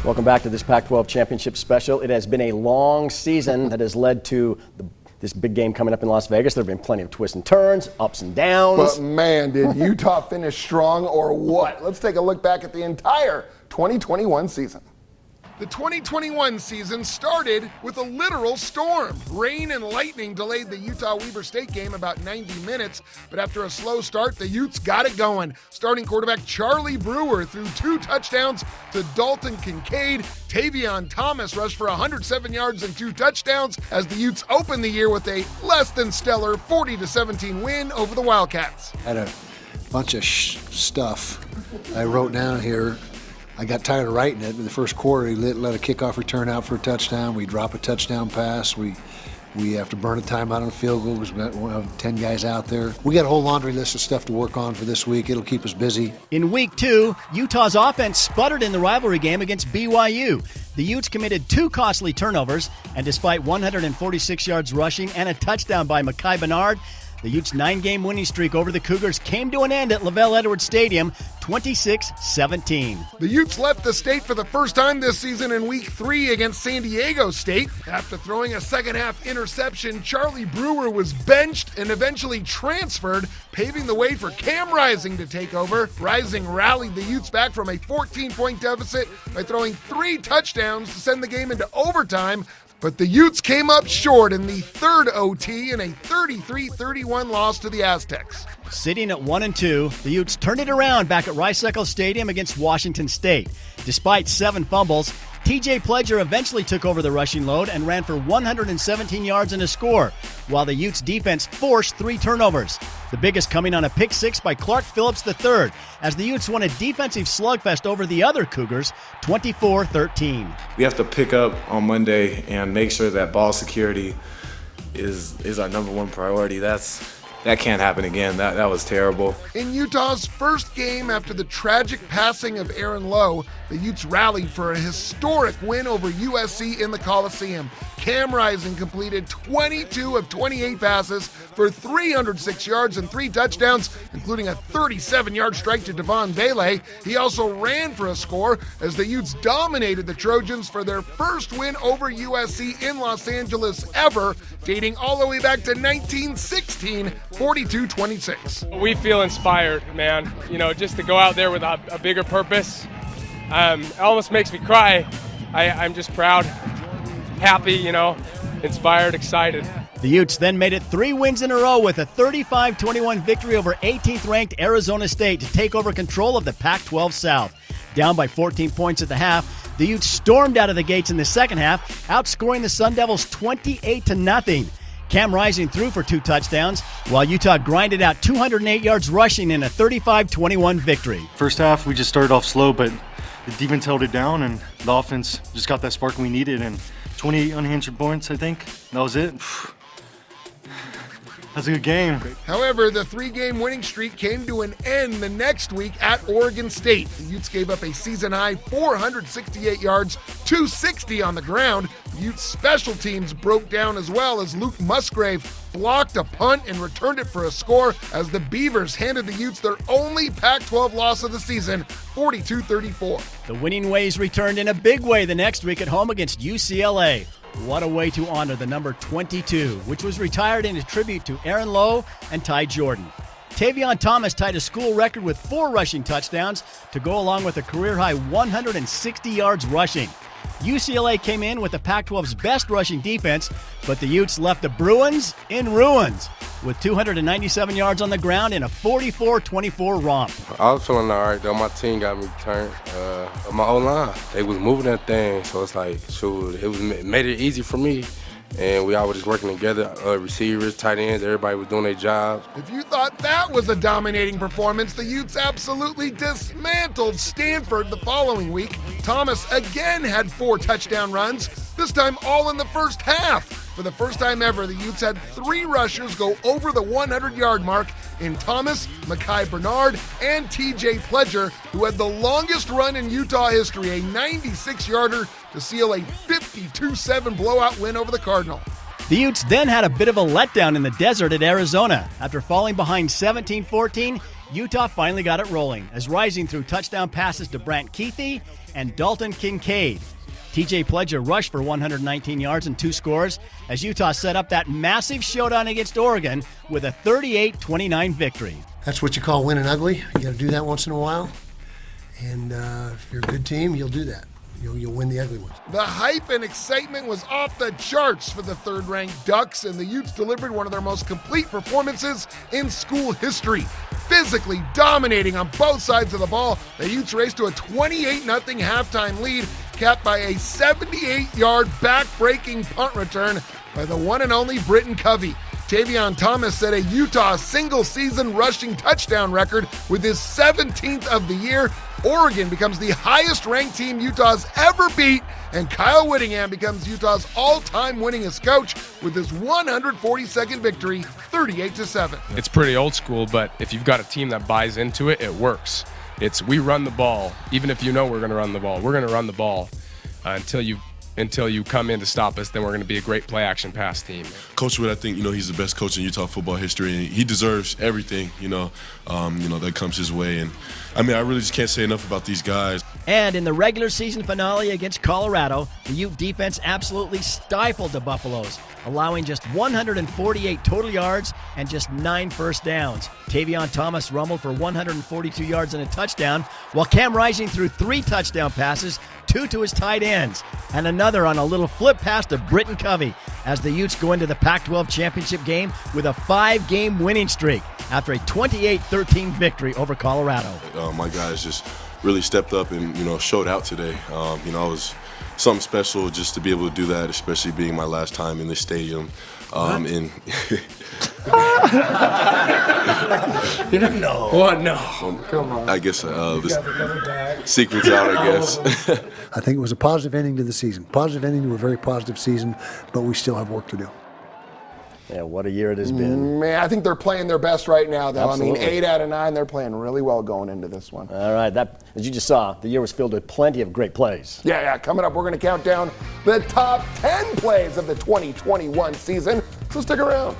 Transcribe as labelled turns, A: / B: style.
A: Welcome back to this Pac-12 championship special. It has been a long season that has led to this big game coming up in Las Vegas. There have been plenty of twists and turns, ups and downs.
B: But man, did Utah finish strong or what? Let's take a look back at the entire 2021 season.
C: The 2021 season started with a literal storm. Rain and lightning delayed the Utah-Weber State game about 90 minutes, but after a slow start, the Utes got it going. Starting quarterback Charlie Brewer threw 2 touchdowns to Dalton Kincaid. Tavion Thomas rushed for 107 yards and 2 touchdowns as the Utes opened the year with a less than stellar 40-17 win over the Wildcats.
D: Had a bunch of stuff I wrote down here. I got tired of writing it. In the first quarter, he let a kickoff return out for a touchdown. We drop a touchdown pass. We have to burn a timeout on a field goal because we've got 10 guys out there. We got a whole laundry list of stuff to work on for this week. It'll keep us busy.
E: In week 2, Utah's offense sputtered in the rivalry game against BYU. The Utes committed 2 costly turnovers, and despite 146 yards rushing and a touchdown by Mekhi Bernard, the Utes' 9-game winning streak over the Cougars came to an end at LaVell Edwards Stadium, 26-17.
C: The Utes left the state for the first time this season in Week 3 against San Diego State. After throwing a second-half interception, Charlie Brewer was benched and eventually transferred, paving the way for Cam Rising to take over. Rising rallied the Utes back from a 14-point deficit by throwing 3 touchdowns to send the game into overtime. But the Utes came up short in the third OT in a 33-31 loss to the Aztecs.
E: Sitting at 1-2, the Utes turned it around back at Rice-Eccles Stadium against Washington State. Despite 7 fumbles, TJ Pledger eventually took over the rushing load and ran for 117 yards and a score, while the Utes defense forced 3 turnovers. The biggest coming on a pick 6 by Clark Phillips III, as the Utes won a defensive slugfest over the other Cougars, 24-13.
F: We have to pick up on Monday and make sure that ball security is our number 1 priority. That can't happen again. That was terrible.
C: In Utah's first game after the tragic passing of Aaron Lowe, the Utes rallied for a historic win over USC in the Coliseum. Cam Rising completed 22 of 28 passes for 306 yards and 3 touchdowns, including a 37-yard strike to Devon Bailey. He also ran for a score as the Utes dominated the Trojans for their first win over USC in Los Angeles ever, dating all the way back to 1916, 42-26.
G: We feel inspired, man. You know, just to go out there with a bigger purpose. It almost makes me cry. I'm just proud, happy, inspired, excited.
E: The Utes then made it 3 wins in a row with a 35-21 victory over 18th-ranked Arizona State to take over control of the Pac-12 South. Down by 14 points at the half, the Utes stormed out of the gates in the second half, outscoring the Sun Devils 28-0. Cam Rising threw for 2 touchdowns, while Utah grinded out 208 yards rushing in a 35-21 victory.
H: First half, we just started off slow, but the defense held it down, and the offense just got that spark we needed, and 28 unanswered points, I think. That was it. That's a good game.
C: However, the 3-game winning streak came to an end the next week at Oregon State. The Utes gave up a season-high 468 yards, 260 on the ground. The Utes' special teams broke down as well as Luke Musgrave blocked a punt and returned it for a score as the Beavers handed the Utes their only Pac-12 loss of the season, 42-34.
E: The winning ways returned in a big way the next week at home against UCLA. What a way to honor the number 22, which was retired in a tribute to Aaron Lowe and Ty Jordan. Tavion Thomas tied a school record with 4 rushing touchdowns to go along with a career-high 160 yards rushing. UCLA came in with the Pac-12's best rushing defense, but the Utes left the Bruins in ruins with 297 yards on the ground in a 44-24 romp.
I: I was feeling all right, though. My team got me turned. My O-line, they was moving that thing, so it's like, shoot, it made it easy for me. And we all were just working together, receivers, tight ends, everybody was doing their jobs.
C: If you thought that was a dominating performance, the Utes absolutely dismantled Stanford the following week. Thomas again had 4 touchdown runs, this time all in the first half. For the first time ever, the Utes had 3 rushers go over the 100-yard mark in Thomas, Mekhi Bernard, and TJ Pledger, who had the longest run in Utah history, a 96-yarder to seal a 52-7 blowout win over the Cardinal.
E: The Utes then had a bit of a letdown in the desert at Arizona. After falling behind 17-14, Utah finally got it rolling as Rising threw touchdown passes to Brant Keithy and Dalton Kincaid. TJ Pledger rushed for 119 yards and 2 scores as Utah set up that massive showdown against Oregon with a 38-29 victory.
J: That's what you call winning ugly. You got to do that once in a while. And if you're a good team, you'll do that. You'll win the ugly ones.
C: The hype and excitement was off the charts for the third-ranked Ducks, and the Utes delivered one of their most complete performances in school history. Physically dominating on both sides of the ball, the Utes raced to a 28-0 halftime lead, capped by a 78-yard back-breaking punt return by the one and only Britton Covey. Tavion Thomas set a Utah single-season rushing touchdown record with his 17th of the year. Oregon becomes the highest-ranked team Utah's ever beat, and Kyle Whittingham becomes Utah's all-time winningest coach with his 142nd victory, 38-7.
G: It's pretty old school, but if you've got a team that buys into it, it works. We run the ball, even if you know we're going to run the ball. We're going to run the ball until you come in to stop us. Then we're going to be a great play-action pass team.
K: Coach Witt, I think he's the best coach in Utah football history, and he deserves everything that comes his way. And I really just can't say enough about these guys.
E: And in the regular season finale against Colorado, the Ute defense absolutely stifled the Buffaloes, allowing just 148 total yards and just 9 first downs. Tavion Thomas rumbled for 142 yards and a touchdown, while Cam Rising threw 3 touchdown passes, 2 to his tight ends, and another on a little flip pass to Britton Covey, as the Utes go into the Pac-12 championship game with a 5-game winning streak after a 28-13 victory over Colorado.
K: My guys just really stepped up and showed out today. It was something special just to be able to do that, especially being my last time in this stadium. And
J: No.
G: What? No.
J: Come on.
K: I guess the secret's out, I guess.
J: I think it was a positive ending to the season. Positive ending to a very positive season, but we still have work to do.
A: Yeah, what a year it has been.
B: Man, I think they're playing their best right now, though.
A: Absolutely.
B: 8 out of 9, they're playing really well going into this one.
A: All right, as you just saw, the year was filled with plenty of great plays.
B: Yeah, coming up, we're going to count down the top 10 plays of the 2021 season, so stick around.